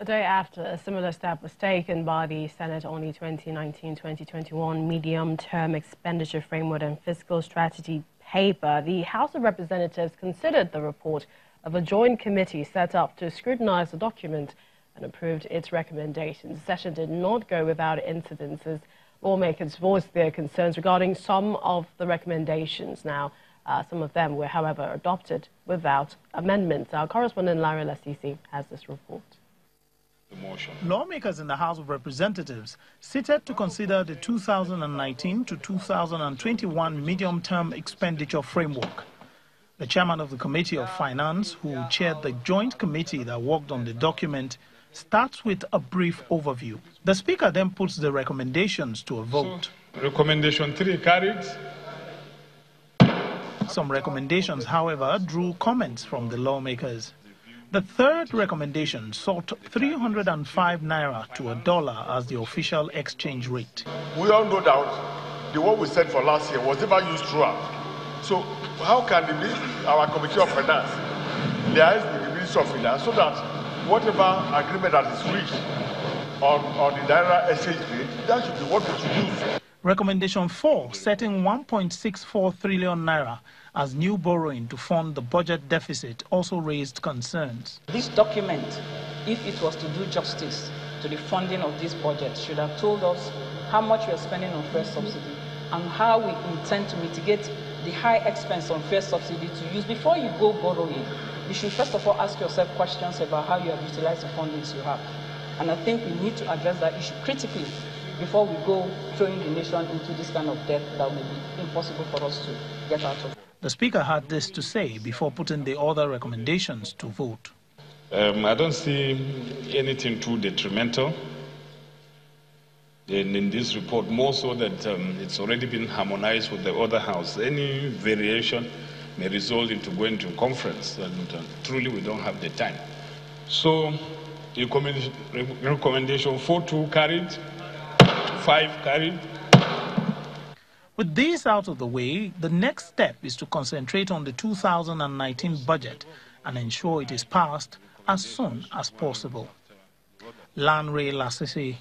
A day after a similar step was taken by the Senate on the 2019-2021 Medium-Term Expenditure Framework and Fiscal Strategy paper, the House of Representatives considered the report of a joint committee set up to scrutinize the document and approved its recommendations. The session did not go without incidents as lawmakers voiced their concerns regarding some of the recommendations. Now, some of them were, however, adopted without amendments. Our correspondent Larry Lasisi has this report. Lawmakers in the House of Representatives seated to consider the 2019 to 2021 Medium-Term Expenditure Framework. The chairman of the Committee of Finance, who chaired the joint committee that worked on the document, starts with a brief overview. The Speaker then puts the recommendations to a vote. Recommendation 3 carried. Some recommendations, however, drew comments from the lawmakers. The third recommendation sought 305 naira to $1 as the official exchange rate. We all know that the one we said for last year was never used throughout. So how can our Committee of Finance liaise with the Ministry of Finance so that whatever agreement that is reached on the naira exchange rate, that should be what we should use. Recommendation 4, setting 1.64 trillion naira as new borrowing to fund the budget deficit, also raised concerns. This document, if it was to do justice to the funding of this budget, should have told us how much we are spending on fuel subsidy and how we intend to mitigate the high expense on fuel subsidy to use. Before you go borrowing, you should first of all ask yourself questions about how you have utilized the fundings you have. And I think we need to address that issue critically before we go throwing the nation into this kind of debt that may be impossible for us to get out of. The Speaker had this to say before putting the other recommendations to vote. I don't see anything too detrimental in this report, more so that it's already been harmonized with the other house. Any variation may result into going to conference, and truly we don't have the time. So, recommendation 4-2 carried, 5 carried. With this out of the way, the next step is to concentrate on the 2019 budget and ensure it is passed as soon as possible. Larry Lasisi,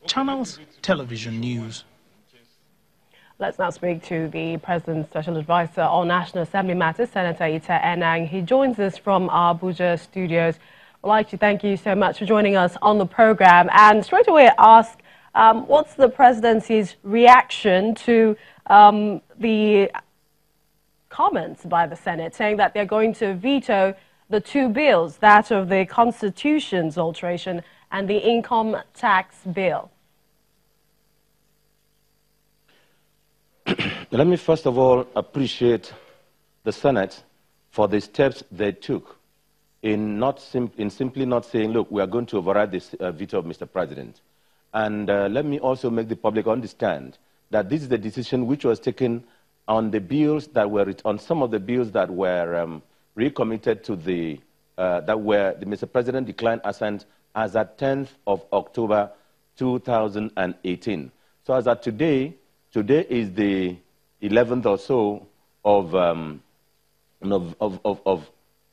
Channels Television News. Let's now speak to the President's Special Advisor on National Assembly Matters, Senator Enang. He joins us from our Abuja studios. I'd like to thank you so much for joining us on the program and straight away ask, what's the Presidency's reaction to the comments by the Senate saying that they're going to veto the two bills, that of the Constitution's alteration and the income tax bill? Let me first of all appreciate the Senate for the steps they took in simply not saying, look, we are going to override this veto of Mr. President. And let me also make the public understand that this is the decision which was taken on the bills that were, on some of the bills that were recommitted to the, Mr. President declined assent as at 10th of October 2018. So as at today is the 11th or so of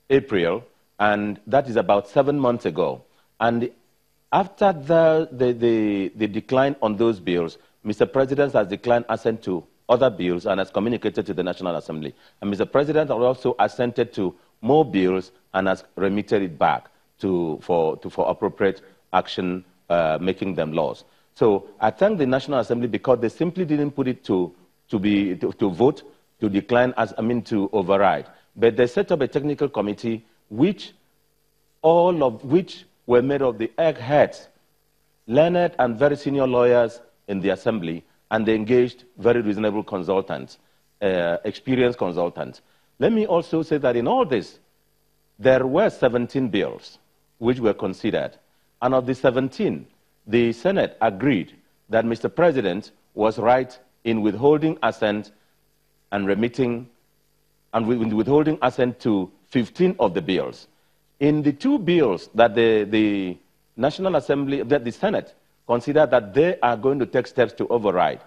April, and that is about 7 months ago. And after the decline on those bills, Mr. President has declined assent to other bills and has communicated to the National Assembly. And Mr. President has also assented to more bills and has remitted it back for appropriate action, making them laws. So I thank the National Assembly because they simply didn't put it to vote, to decline, to override. But they set up a technical committee, all of which were made of the eggheads, learned and very senior lawyers in the Assembly, and they engaged very reasonable consultants, experienced consultants. Let me also say that in all this, there were 17 bills which were considered. And of the 17, the Senate agreed that Mr. President was right in withholding assent and remitting, and withholding assent to 15 of the bills. In the two bills that the National Assembly, that the Senate considered that they are going to take steps to override,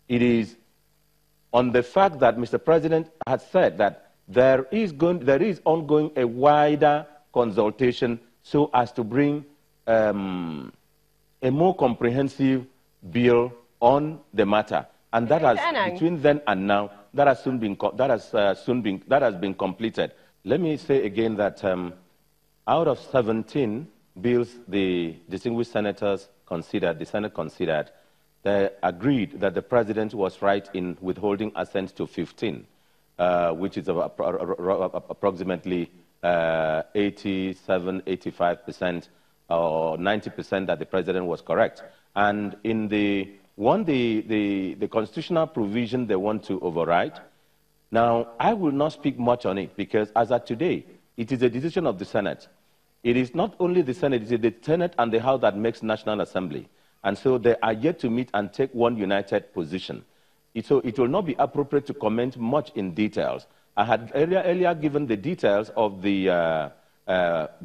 it is on the fact that Mr. President has said that there is ongoing a wider consultation so as to bring a more comprehensive bill on the matter, and that has between then and now that has been completed. Let me say again that out of 17 bills the distinguished senators considered, the Senate considered, they agreed that the president was right in withholding assent to 15, which is approximately 87, 85%, or 90% that the president was correct. And in the constitutional provision they want to override. Now, I will not speak much on it because as of today, it is a decision of the Senate. It is not only the Senate, it is the Senate and the House that makes National Assembly. And so they are yet to meet and take one united position. So it will not be appropriate to comment much in details. I had earlier given the details of the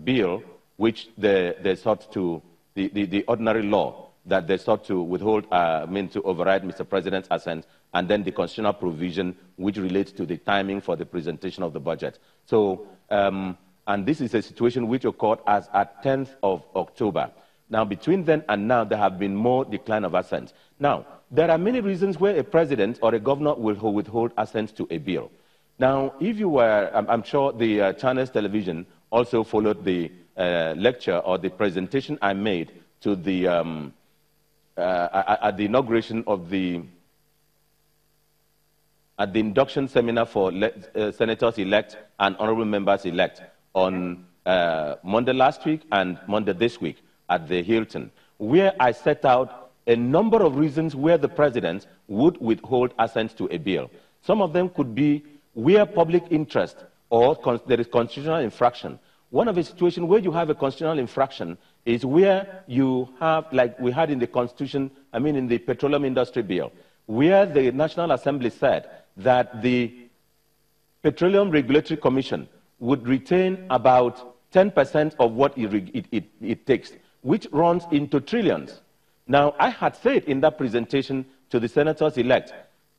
bill which they sought to, the ordinary law that they sought to withhold, to override Mr. President's assent, and then the constitutional provision which relates to the timing for the presentation of the budget. So, and this is a situation which occurred as at 10th of October. Now, between then and now, there have been more decline of assent. Now, there are many reasons where a president or a governor will withhold assent to a bill. Now, if you were, I'm sure the Channels Television also followed the lecture or the presentation I made to the, at the inauguration of at the induction seminar for senators-elect and honorable members-elect on Monday last week and Monday this week at the Hilton, where I set out a number of reasons where the president would withhold assent to a bill. Some of them could be where public interest or there is constitutional infraction. One of the situations where you have a constitutional infraction is where you have, like we had in the Constitution, in the petroleum industry bill, where the National Assembly said that the Petroleum Regulatory Commission would retain about 10% of what it takes, which runs into trillions. Now, I had said in that presentation to the senators-elect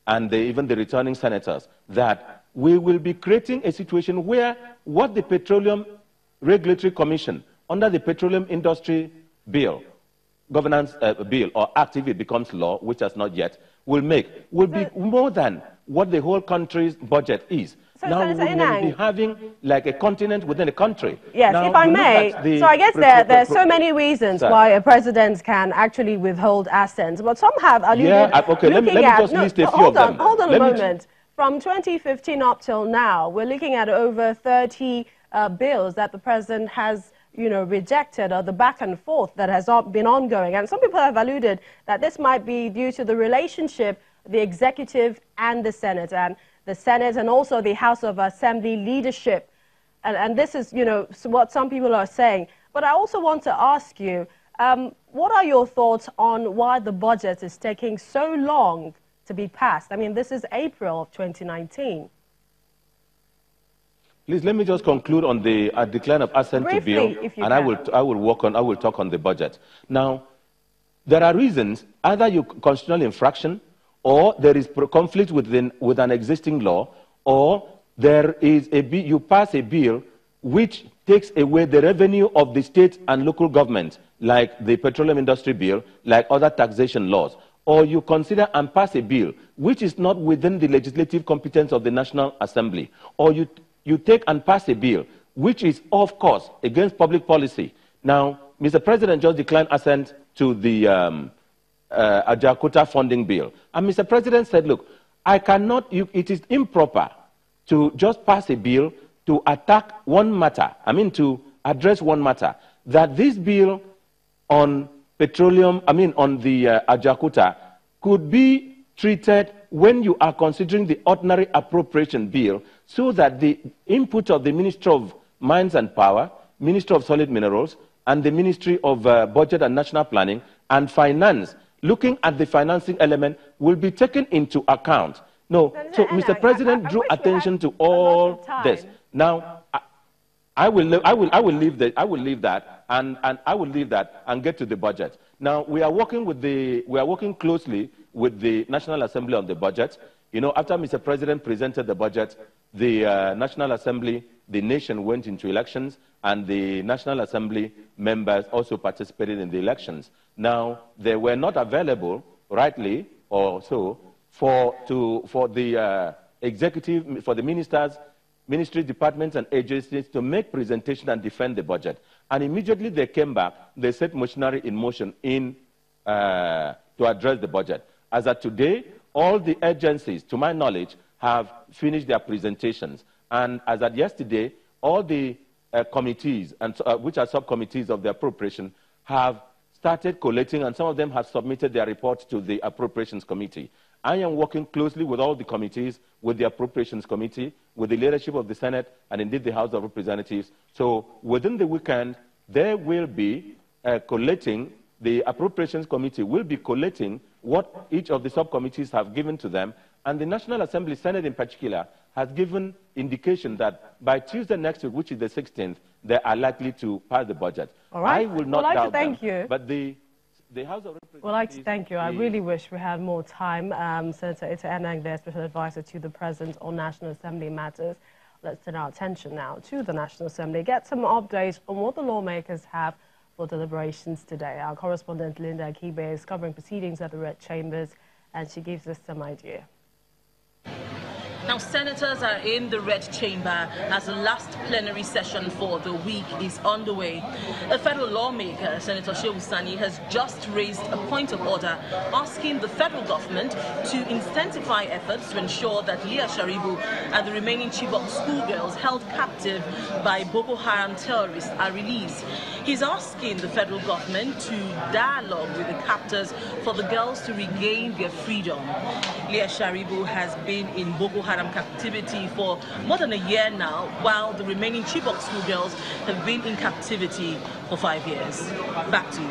and even the returning senators that we will be creating a situation where what the Petroleum Regulatory Commission, under the Petroleum Industry Bill, Governance Bill, or Act if it becomes law, which has not yet, will be more than what the whole country's budget is. So, now we will be having like a continent within a country. Yes, now, if I may. So I guess there are so many reasons why a president can actually withhold assent, but some have alluded. Yeah, okay, let me just list a few of them. Hold on a moment. From 2015 up till now, we're looking at over 30 bills that the president has, rejected, or the back and forth that has been ongoing. And some people have alluded that this might be due to the relationship, the executive and the Senate, and the Senate and also the House of Assembly leadership. And this is, what some people are saying. But I also want to ask you, what are your thoughts on why the budget is taking so long to be passed? This is April of 2019. Please let me just conclude on the decline of assent to bill, and I will talk on the budget. Now, there are reasons either you constitutional infraction, or there is conflict with an existing law, or there is you pass a bill which takes away the revenue of the state and local government, like the petroleum industry bill, like other taxation laws, or you consider and pass a bill which is not within the legislative competence of the National Assembly, or you take and pass a bill which is, of course, against public policy. Now, Mr. President just declined assent to the Ajaokuta funding bill. And Mr. President said, look, it is improper to just pass a bill to attack one matter, to address one matter, that this bill on petroleum, on the Ajaokuta could be treated when you are considering the ordinary appropriation bill, so that the input of the Ministry of Mines and Power, Ministry of Solid Minerals, and the Ministry of Budget and National Planning and Finance, looking at the financing element, will be taken into account. No, so Mr. President drew attention to all this. Now, I will leave that and get to the budget. Now, we are working closely with the National Assembly on the budget. After Mr. President presented the budget, the National Assembly the nation went into elections, and the National Assembly members also participated in the elections. Now, they were not available, rightly or so, for the executive, for the ministers, ministry departments and agencies to make presentation and defend the budget. And immediately they came back, they set machinery in motion to address the budget. As of today, all the agencies, to my knowledge, have finished their presentations. And as of yesterday, all the committees, which are subcommittees of the appropriation, have started collating, and some of them have submitted their reports to the Appropriations Committee. I am working closely with all the committees, with the Appropriations Committee, with the leadership of the Senate, and indeed the House of Representatives. So within the weekend, there will be collating, the Appropriations Committee will be collating what each of the subcommittees have given to them, and the National Assembly, Senate in particular, has given indication that by Tuesday next week, which is the 16th, they are likely to pass the budget. All right. I will not doubt them, you. But the House of Representatives... We'd like to thank you. I really wish we had more time. Senator Enang, the Special Advisor to the President on National Assembly matters. Let's turn our attention now to the National Assembly. Get some updates on what the lawmakers have for deliberations today. Our correspondent Linda Akibe is covering proceedings at the Red Chambers, and she gives us some idea. Now, senators are in the Red Chamber as the last plenary session for the week is underway. A federal lawmaker, Senator Shehu Sani, has just raised a point of order asking the federal government to intensify efforts to ensure that Leah Sharibu and the remaining Chibok schoolgirls held captive by Boko Haram terrorists are released. He's asking the federal government to dialogue with the captors for the girls to regain their freedom. Leah Sharibu has been in Boko Haram captivity for more than a year now, while the remaining Chibok schoolgirls have been in captivity for 5 years. Back to you.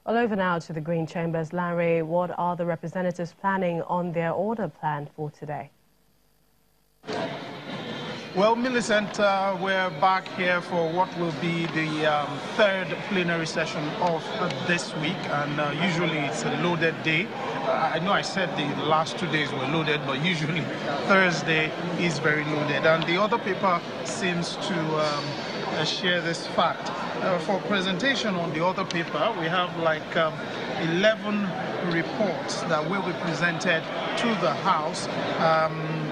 Well, over now to the Green Chambers. Larry, what are the representatives planning on their order plan for today? Well, Millicent, we're back here for what will be the third plenary session of this week, and usually it's a loaded day. I know I said the last 2 days were loaded, but usually Thursday is very loaded, and the other paper seems to share this fact. For presentation on the other paper, we have like 11 reports that will be presented to the House.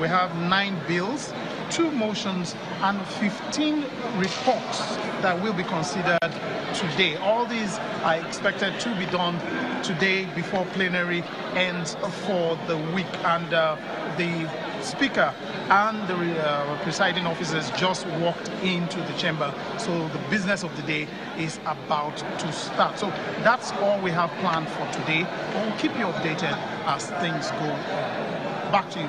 We have 9 bills, 2 motions, and 15 reports that will be considered today. All these are expected to be done today before plenary ends for the week, and the Speaker and the presiding officers just walked into the chamber, so the business of the day is about to start. So that's all we have planned for today. We'll keep you updated as things go on. Back to you,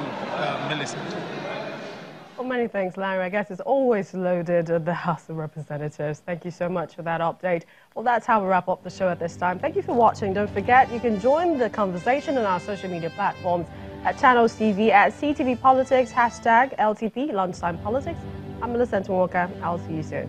Millicent. Well, many thanks, Larry. I guess it's always loaded at the House of Representatives. Thank you so much for that update. Well, that's how we wrap up the show at this time. Thank you for watching. Don't forget, you can join the conversation on our social media platforms at Channels TV, at CTV Politics, #LTP, Lunchtime Politics. I'm Millicent Walker. I'll see you soon.